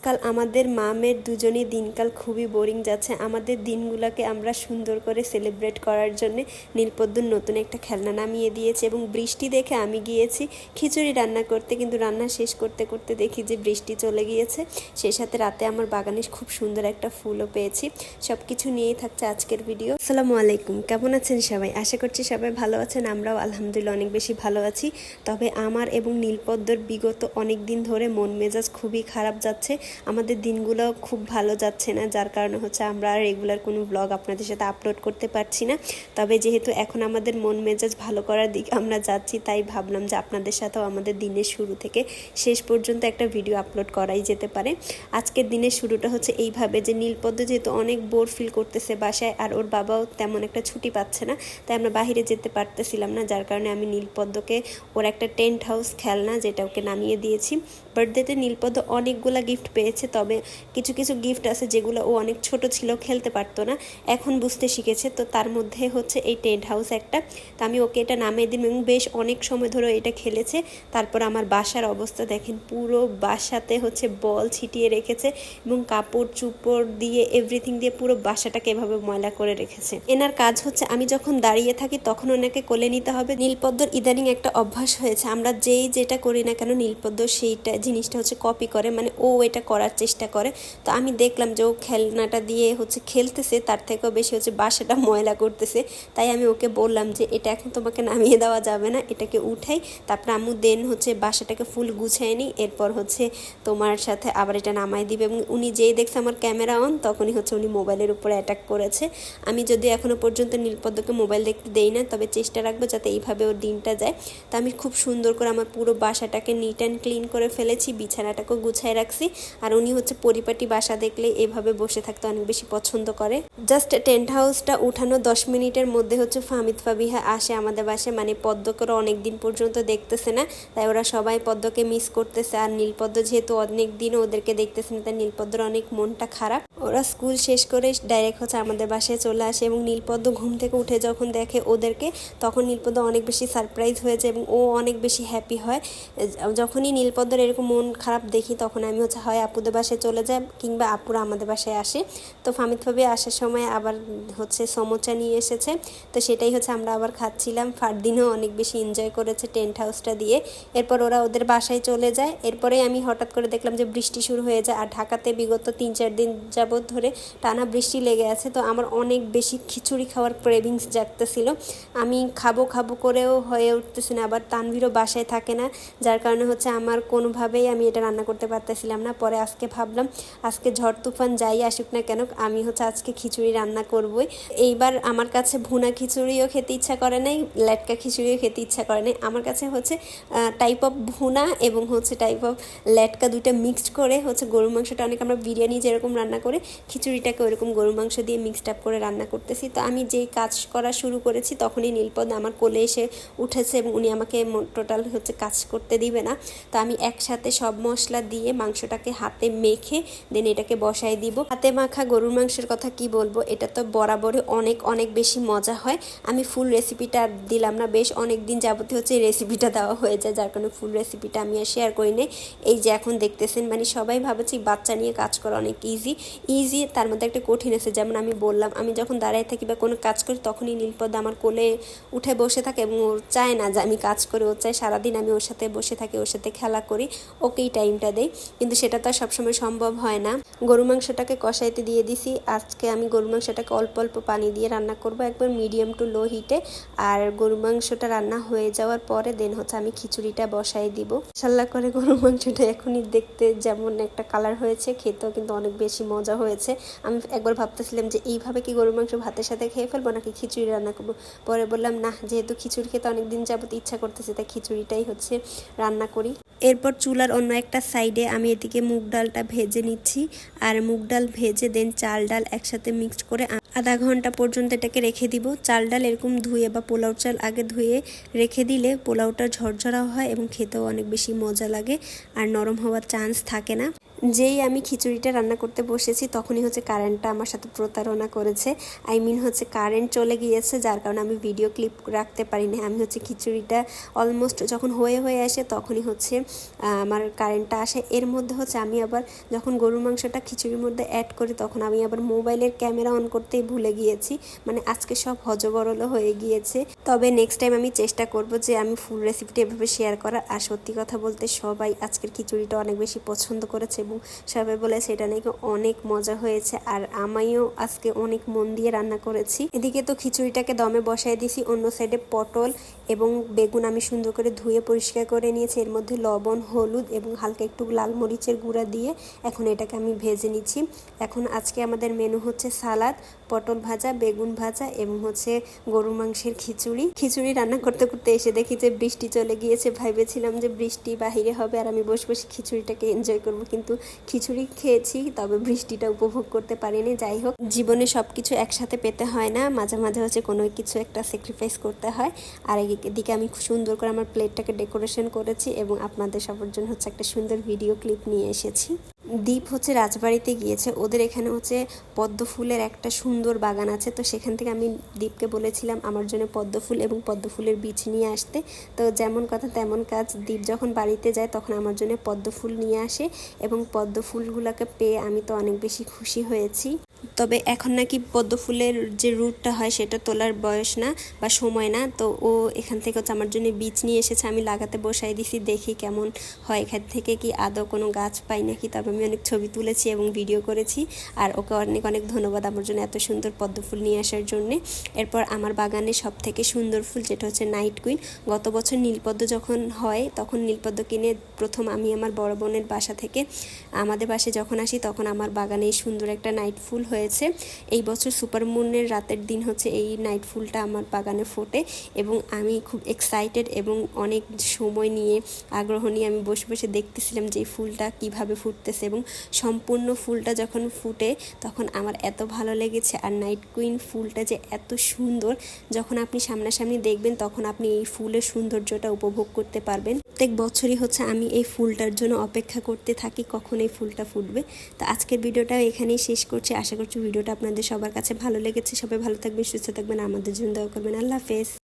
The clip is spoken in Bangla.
আজকাল আমাদের মামের দুজনই দিনকাল খুবই বোরিং যাচ্ছে। আমাদের দিনগুলোকে আমরা সুন্দর করে সেলিব্রেট করার জন্য নীলপদ্মর নতুন একটা খেলনা নামিয়ে দিয়েছে এবং বৃষ্টি দেখে আমি গিয়েছি খিচুড়ি রান্না করতে, কিন্তু রান্না শেষ করতে করতে দেখি যে বৃষ্টি চলে গিয়েছে। সেই সাথে রাতে আমার বাগানে খুব সুন্দর একটা ফুলও পেয়েছি। সব কিছু নিয়েই থাকছে আজকের ভিডিও। আসসালামু আলাইকুম, কেমন আছেন সবাই? আশা করছি সবাই ভালো আছেন। আমরাও আলহামদুলিল্লাহ অনেক বেশি ভালো আছি। তবে আমার এবং নীলপদ্মর বিগত অনেক দিন ধরে মন মেজাজ খুবই খারাপ যাচ্ছে। আমাদের দিনগুলো খুব ভালো যাচ্ছে না, যার কারণে হচ্ছে আমরা আর রেগুলার কোনো ব্লগ আপনাদের সাথে আপলোড করতে পারছি না। তবে যেহেতু এখন আমাদের মন মেজাজ ভালো করার দিকে আমরা যাচ্ছি, তাই ভাবলাম যে আপনাদের সাথেও আমাদের দিনের শুরু থেকে শেষ পর্যন্ত একটা ভিডিও আপলোড করাই যেতে পারে। আজকের দিনের শুরুটা হচ্ছে এইভাবে যে নীলপদ্ম যেহেতু অনেক বোর ফিল করতেছে বাসায়, আর ওর বাবাও তেমন একটা ছুটি পাচ্ছে না, তাই আমরা বাইরে যেতে পারতেছিলাম না, যার কারণে আমি নীলপদ্মকে ওর একটা টেন্ট হাউস খেলনা যেটা ওকে নামিয়ে দিয়েছি। বার্থডেতে নীলপদ্ম অনেকগুলো গিফট পেয়েছে, তবে কিছু কিছু গিফট আছে যেগুলো ও অনেক ছোট ছিল, খেলতে পারতো না, এখন বুঝতে শিখেছে। তো তার মধ্যে হচ্ছে এই টেন্ট হাউস একটা। তো আমি ওকে এটা নামিয়ে দিই এবং বেশ অনেক সময় ধরে এটা খেলেছে। তারপর আমার বাসার অবস্থা দেখেন, পুরো বাসাতে হচ্ছে বল ছিটিয়ে রেখেছে এবং কাপড় চুপড় দিয়ে এভরিথিং দিয়ে পুরো বাসাটাকে এভাবে ময়লা করে রেখেছে। এনার কাজ হচ্ছে আমি যখন দাঁড়িয়ে থাকি তখন ওনাকে কোলে নিতে হবে। নীলপদ্মর ইদানিং একটা অভ্যাস হয়েছে, আমরা যেটা করি না কেন নীলপদ্ম সেইটা জিনিসটা হচ্ছে কপি করে, মানে ও এটা করার চেষ্টা করে। তো আমি দেখলাম যে ও খেলনাটা দিয়ে হচ্ছে খেলতেছে, তার থেকেও বেশি হচ্ছে বাসাটা ময়লা করতেছে। তাই আমি ওকে বললাম যে এটা এখন তোমাকে নামিয়ে দেওয়া যাবে না, এটাকে উঠাই, তারপর আম্মু দেন হচ্ছে বাসাটাকে ফুল গুছাই নিই, এরপর হচ্ছে তোমার সাথে আবার এটা নামাই দিবে। এবং উনি যেই দেখছে আমার ক্যামেরা অন, তখনই হচ্ছে উনি মোবাইলের উপরে অ্যাটাক করেছে। আমি যদি এখনো পর্যন্ত নীলপদ্মকে মোবাইল দেখতে দেই না, তবে চেষ্টা রাখবো যাতে এইভাবে ওর দিনটা যায়। তো আমি খুব সুন্দর করে আমার পুরো বাসাটাকে নিট অ্যান্ড ক্লিন করে ফেলেছি, বিছানাটাকেও গুছাই রাখছি। আর উনি হচ্ছে পরিপাটি বাসা দেখলে এভাবে বসে থাকতে অনেক বেশি পছন্দ করে। জাস্ট টেন্ট হাউসটা উঠানো 10 মিনিটের মধ্যে হচ্ছে ফামিদ ফাবিহা আসে আমাদের বাসায়, মানে পদ্মকে ওরা অনেক দিন পর্যন্ত দেখতেছে না, তাই ওরা সবাই পদ্মকে মিস করতেছে। আর নীলপদ্ম যেহেতু অনেক দিন ওদেরকে দেখতেছে না, তাই নীলপদ্মর অনেক মনটা খারাপ। ওরা স্কুল শেষ করে ডাইরেক্ট হচ্ছে আমাদের বাসায় চলে আসে এবং নীলপদ্ম ঘুম থেকে উঠে যখন দেখে ওদেরকে, তখন নীলপদ্ম অনেক বেশি সারপ্রাইজ হয়ে যায় এবং ও অনেক বেশি হ্যাপি হয়। যখনই নীলপদ্মর এরকম মন খারাপ দেখি, তখন আমি হচ্ছে হয় আপুদের বাসায় চলে যাই কিংবা আপুরা আমাদের বাসায় আসে। তো ফামিদ ফাবি আসার সময় আবার হচ্ছে সমোচা নিয়ে এসেছে, তো সেটাই হচ্ছে আমরা আবার খাচ্ছিলাম। ফারদিনও অনেক বেশি এনজয় করেছে টেন্ট হাউসটা দিয়ে। এরপর ওরা ওদের বাসায় চলে যায়। এরপরে আমি হঠাৎ করে দেখলাম যে বৃষ্টি শুরু হয়ে যায়, আর ঢাকাতে বিগত 3-4 দিন যাবৎ ধরে টানা বৃষ্টি লেগে আছে। তো আমার অনেক বেশি খিচুড়ি খাওয়ার ক্রেভিংস জাগতেছিল। আমি খাবো খাবো করেও হয়ে উঠতেছি না, আবার তানভীরও বাসায় থাকে না, যার কারণে হচ্ছে আমার কোনোভাবেই আমি এটা রান্না করতে পারতেছিলাম না। পরে আজকে ভাবলাম আজকে ঝড় তুফান যাই আসুক না কেন, আমি হচ্ছে আজকে খিচুড়ি রান্না করবই। এইবার আমার কাছে ভুনা খিচুড়িও খেতে ইচ্ছা করে নাই, লেটকা খিচুড়িও খেতে ইচ্ছা করে নাই। আমার কাছে হচ্ছে টাইপ অফ ভুনা এবং হচ্ছে টাইপ অফ লেটকা দুইটা মিক্সড করে হচ্ছে গরুর মাংসটা, অনেক আমরা বিরিয়ানি যেরকম রান্না করে খিচুড়িটাকে ওরকম গরুর মাংস দিয়ে মিক্সড আপ করে রান্না করতেছি। তো আমি যেই কাজ করা শুরু করেছি তখনই নীলপদ্ম আমার কোলে এসে উঠেছে এবং উনি আমাকে টোটাল হচ্ছে কাজ করতে দিবে না। তো আমি একসাথে সব মশলা দিয়ে মাংসটাকে হাতে মেখে দেন এটাকে বসাই দিব। হাতে মাখা গরুর মাংসের কথা কি বলবো, এটা তো বরাবরই অনেক অনেক বেশি মজা হয়। আমি ফুল রেসিপিটা দিলাম না, বেশ অনেক দিন যাবতীয় হচ্ছে এই রেসিপিটা দেওয়া হয়ে যায়, যার কারণে ফুল রেসিপিটা আমি আর শেয়ার করি নাই। এই যে এখন দেখতেছেন, মানে সবাই ভাবছে বাচ্চা নিয়ে কাজ করা অনেক ইজি, তার মধ্যে একটা কঠিন আছে। যেমন আমি বললাম, আমি যখন দাঁড়ায় থাকি বা কোনো কাজ করি, তখনই নীলপদ্ম আমার কোলে উঠে বসে থাকে এবং ও চায় না যে আমি কাজ করি, ও চায় সারাদিন আমি ওর সাথে বসে থাকি, ওর সাথে খেলা করি, ওকেই টাইমটা দেই। কিন্তু সেটা তো আর সবসময় সম্ভব হয় না। গরু মাংসটাকে কষাইতে দিয়ে দিছি। আজকে আমি গরু মাংসটাকে অল্প অল্প পানি দিয়ে রান্না করব, একবার মিডিয়াম টু লো হিটে। আর গরু মাংসটা রান্না হয়ে যাওয়ার পরে দেন হচ্ছে আমি খিচুড়িটা বসাই দিব। মাশাআল্লাহ করে গরু মাংসটা এখনই দেখতে যেমন একটা কালার হয়েছে, খেতেও কিন্তু অনেক বেশি মজা হয়েছে। আমি একবার ভাবতেছিলাম যে এইভাবে কি গরু মাংস ভাতের সাথে খেয়ে ফেলবো নাকি খিচুড়ি রান্না করবো। পরে বললাম না, যেহেতু খিচুড়ি খেতে অনেক দিন যাবত ইচ্ছা করতেছে, তাই খিচুড়িটাই হচ্ছে রান্না করি। এরপর চুলার অন্য একটা সাইডে আমি এদিকে মুগ ডালটা ভেজে নিচ্ছি। আর মুগ ডাল ভেজে দেন চাল ডাল একসাথে মিক্সড করে আধা ঘন্টা পর্যন্ত এটাকে রেখে দিব। চাল ডাল এরকম ধুয়ে বা পোলাও চাল আগে ধুয়ে রেখে দিলে পোলাওটা ঝরঝরা হয় এবং খেতেও অনেক বেশি মজা লাগে আর নরম হওয়ার চান্স থাকে না। যেই আমি খিচুড়িটা রান্না করতে বসেছি তখনই হচ্ছে কারেন্টটা আমার সাথে প্রতারণা করেছে। হচ্ছে কারেন্ট চলে গিয়েছে, যার কারণে আমি ভিডিও ক্লিপ রাখতে পারিনি। আমি হচ্ছে খিচুড়িটা অলমোস্ট যখন হয়ে আসে তখনই হচ্ছে আমার কারেন্টটা আসে। এর মধ্যে হচ্ছে আমি আবার যখন গরুর মাংসটা খিচুড়ির মধ্যে অ্যাড করি তখন আমি আবার মোবাইলের ক্যামেরা অন করতেই ভুলে গিয়েছি। মানে আজকে সব হজবরল হয়ে গিয়েছে। তবে নেক্সট টাইম আমি চেষ্টা করব যে আমি ফুল রেসিপিটা এভাবে শেয়ার করার। আর সত্যি কথা বলতে সবাই আজকের খিচুড়িটা অনেক বেশি পছন্দ করেছে এবং সবাই বলেছে এটা নাকি অনেক মজা হয়েছে। আর আমিও আজকে অনেক মন দিয়ে রান্না করেছি। এদিকে তো খিচুড়িটাকে দমে বসায় দিছি, অন্য সাইডে পটল এবং বেগুন আমি সুন্দর করে ধুয়ে পরিষ্কার করে নিয়েছি। এর মধ্যে লবণ, হলুদ এবং হালকা একটু লাল মরিচের গুঁড়া দিয়ে এখন এটাকে আমি ভেজে নিচ্ছি। এখন আজকে আমাদের মেনু হচ্ছে সালাদ, পটল ভাজা, বেগুন ভাজা এবং হচ্ছে গরুর মাংসের খিচুড়ি রান্না করতে করতে এসে দেখি যে বৃষ্টি চলে গিয়েছে। ভেবেছিলাম যে বৃষ্টি বাহিরে হবে আর আমি বসে বসে খিচুড়িটাকে এনজয় করব, কিন্তু খিচুড়ি খেয়েছি তবে বৃষ্টিটা উপভোগ করতে পারিনি। যাই হোক, জীবনে সব কিছু একসাথে পেতে হয় না, মাঝে মাঝে হচ্ছে কোনো কিছু একটা স্যাক্রিফাইস করতে হয়। আর এদিকে আমি খুব সুন্দর করে আমার প্লেটটাকে ডেকোরেশন করেছি এবং আপনাদের সবার জন্য হচ্ছে একটা সুন্দর ভিডিও ক্লিপ নিয়ে এসেছি। দীপ হচ্ছে রাজবাড়িতে গিয়েছে, ওদের এখানে হচ্ছে পদ্ম ফুলের একটা সুন্দর বাগান আছে। তো সেখান থেকে আমি দীপকে বলেছিলাম আমার জন্য পদ্ম ফুল এবং পদ্ম ফুলের বীজ নিয়ে আসতে। তো যেমন কথা তেমন কাজ, দীপ যখন বাড়িতে যায় তখন আমার জন্য পদ্ম ফুল নিয়ে আসে এবং পদ্ম ফুলগুলোকে পেয়ে আমি তো অনেক বেশি খুশি হয়েছি। তবে এখন নাকি পদ্ম ফুলের যে রুটটা হয় সেটা তোলার বয়স না বা সময় না। তো ও এখান থেকে হচ্ছে আমার জন্য বীজ নিয়ে এসেছে, আমি লাগাতে বসাই দিছি, দেখি কেমন হয়, এখান থেকে কি আদৌ কোনো গাছ পাই নাকি। তবে আমি অনেক ছবি তুলেছি এবং ভিডিও করেছি। আর ওকে অনেক অনেক ধন্যবাদ আমার জন্য এত সুন্দর পদ্ম ফুল নিয়ে আসার জন্যে। এরপর আমার বাগানে সব থেকে সুন্দর ফুল যেটা হচ্ছে নাইট কুইন। গত বছর নীলপদ্ম যখন হয় তখন নীলপদ্ম কিনে প্রথম আমি আমার বড় বোনের বাসা থেকে আমাদের বাসায় যখন আসি তখন আমার বাগানে এই সুন্দর একটা নাইট ফুল হয়েছে। এই বছর সুপারমুনের রাতের দিন হচ্ছে এই নাইট ফুলটা আমার বাগানে ফোটে এবং আমি খুব এক্সাইটেড এবং অনেক সময় নিয়ে আগ্রহ নিয়ে আমি বসে বসে দেখতেছিলাম যে এই ফুলটা কিভাবে ফুটতেছে এবং সম্পূর্ণ ফুলটা যখন ফুটে তখন আমার এত ভালো লেগেছে। আর নাইট কুইন ফুলটা যে এত সুন্দর, যখন আপনি সামনাসামনি দেখবেন তখন আপনি এই ফুলের সৌন্দর্যটা উপভোগ করতে পারবেন। প্রত্যেক বছরই হচ্ছে আমি এই ফুলটার জন্য অপেক্ষা করতে থাকি কখন এই ফুলটা ফুটবে। তো আজকের ভিডিওটা এখানেই শেষ করছি। আশা করছি ভিডিওটা আপনাদের সবার কাছে ভালো লেগেছে। সবাই ভালো থাকবেন, সুস্থ থাকবেন, আমাদের জন্য দোয়া করবেন। আল্লাহ হাফেজ।